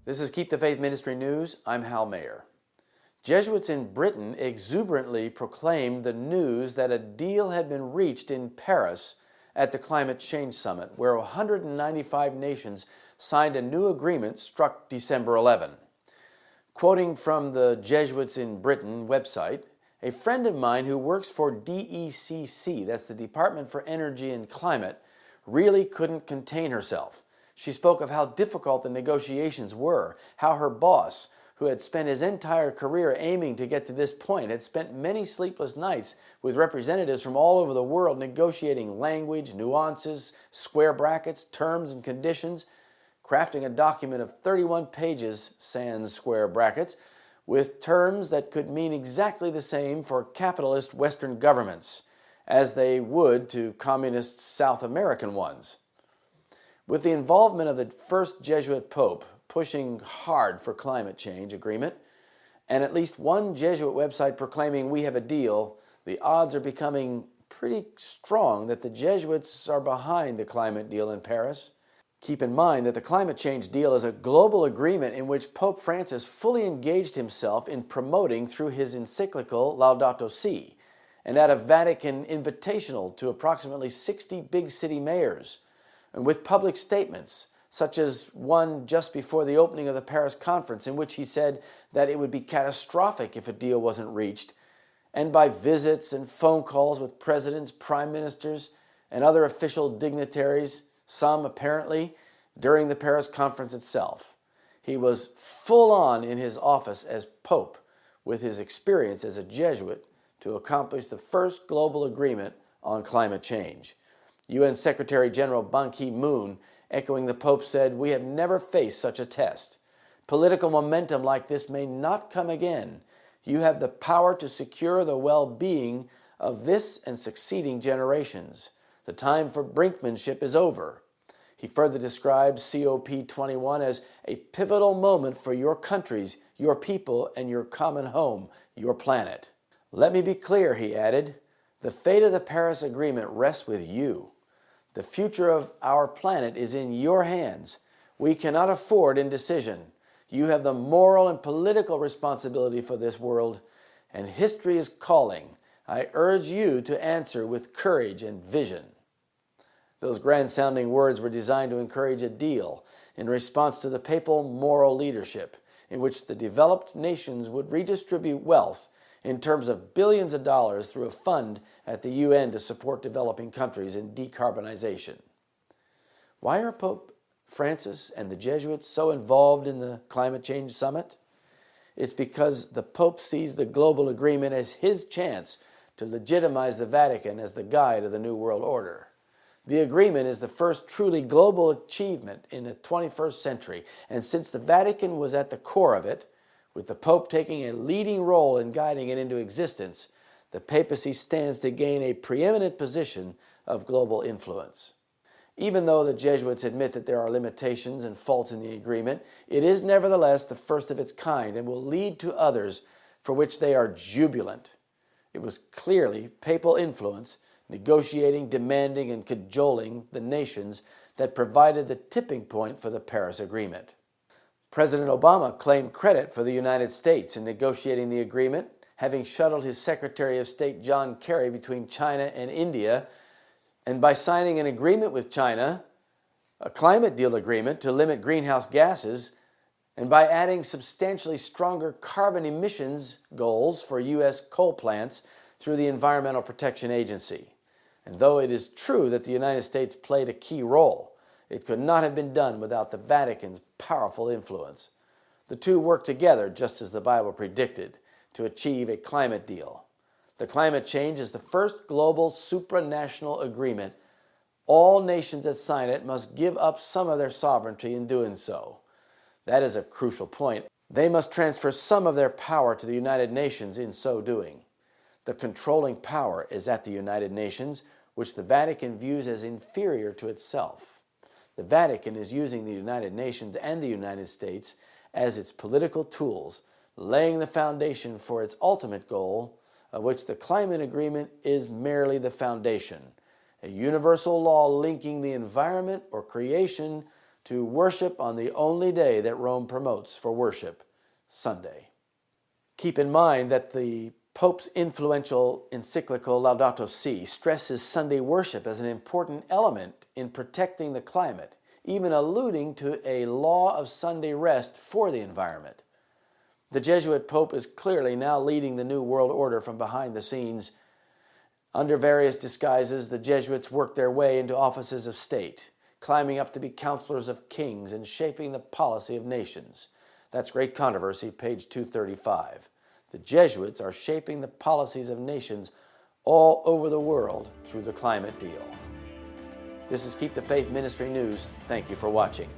This is Keep the Faith Ministry News. I'm Hal Mayer. Jesuits in Britain exuberantly proclaimed the news that a deal had been reached in Paris at the Climate Change Summit, where 195 nations signed a new agreement struck December 11. Quoting from the Jesuits in Britain website, a friend of mine who works for DECC, that's the Department for Energy and Climate, really couldn't contain herself. She spoke of how difficult the negotiations were, how her boss, who had spent his entire career aiming to get to this point, had spent many sleepless nights with representatives from all over the world negotiating language, nuances, square brackets, terms and conditions, crafting a document of 31 pages, sans square brackets, with terms that could mean exactly the same for capitalist Western governments as they would to communist South American ones. With the involvement of the first Jesuit Pope pushing hard for climate change agreement, and at least one Jesuit website proclaiming we have a deal, the odds are becoming pretty strong that the Jesuits are behind the climate deal in Paris. Keep in mind that the climate change deal is a global agreement in which Pope Francis fully engaged himself in promoting through his encyclical Laudato Si, and at a Vatican invitational to approximately 60 big city mayors, and with public statements, such as one just before the opening of the Paris conference in which he said that it would be catastrophic if a deal wasn't reached, and by visits and phone calls with presidents, prime ministers, and other official dignitaries, some apparently during the Paris conference itself. He was full on in his office as Pope with his experience as a Jesuit to accomplish the first global agreement on climate change. UN Secretary General Ban Ki-moon, echoing the Pope, said, "We have never faced such a test. Political momentum like this may not come again. You have the power to secure the well-being of this and succeeding generations. The time for brinkmanship is over." He further describes COP21 as a pivotal moment for your countries, your people, and your common home, your planet. "Let me be clear," he added, "the fate of the Paris Agreement rests with you. The future of our planet is in your hands. We cannot afford indecision. You have the moral and political responsibility for this world, and history is calling. I urge you to answer with courage and vision." Those grand-sounding words were designed to encourage a deal in response to the papal moral leadership, in which the developed nations would redistribute wealth in terms of billions of dollars through a fund at the UN to support developing countries in decarbonization. Why are Pope Francis and the Jesuits so involved in the climate change summit? It's because the Pope sees the global agreement as his chance to legitimize the Vatican as the guide of the New World Order. The agreement is the first truly global achievement in the 21st century, and since the Vatican was at the core of it, with the Pope taking a leading role in guiding it into existence, the papacy stands to gain a preeminent position of global influence. Even though the Jesuits admit that there are limitations and faults in the agreement, it is nevertheless the first of its kind and will lead to others for which they are jubilant. It was clearly papal influence, negotiating, demanding, and cajoling the nations that provided the tipping point for the Paris Agreement. President Obama claimed credit for the United States in negotiating the agreement, having shuttled his Secretary of State John Kerry between China and India, and by signing an agreement with China, a climate deal agreement to limit greenhouse gases, and by adding substantially stronger carbon emissions goals for U.S. coal plants through the Environmental Protection Agency. And though it is true that the United States played a key role, it could not have been done without the Vatican's powerful influence. The two worked together, just as the Bible predicted, to achieve a climate deal. The climate change is the first global supranational agreement. All nations that sign it must give up some of their sovereignty in doing so. That is a crucial point. They must transfer some of their power to the United Nations in so doing. The controlling power is at the United Nations, which the Vatican views as inferior to itself. The Vatican is using the United Nations and the United States as its political tools, laying the foundation for its ultimate goal, of which the climate agreement is merely the foundation, a universal law linking the environment or creation to worship on the only day that Rome promotes for worship, Sunday. Keep in mind that the Pope's influential encyclical Laudato Si stresses Sunday worship as an important element in protecting the climate, even alluding to a law of Sunday rest for the environment. The Jesuit Pope is clearly now leading the New World Order from behind the scenes. Under various disguises, the Jesuits worked their way into offices of state, climbing up to be counselors of kings and shaping the policy of nations. That's Great Controversy, page 235. The Jesuits are shaping the policies of nations all over the world through the climate deal. This is Keep the Faith Ministry News. Thank you for watching.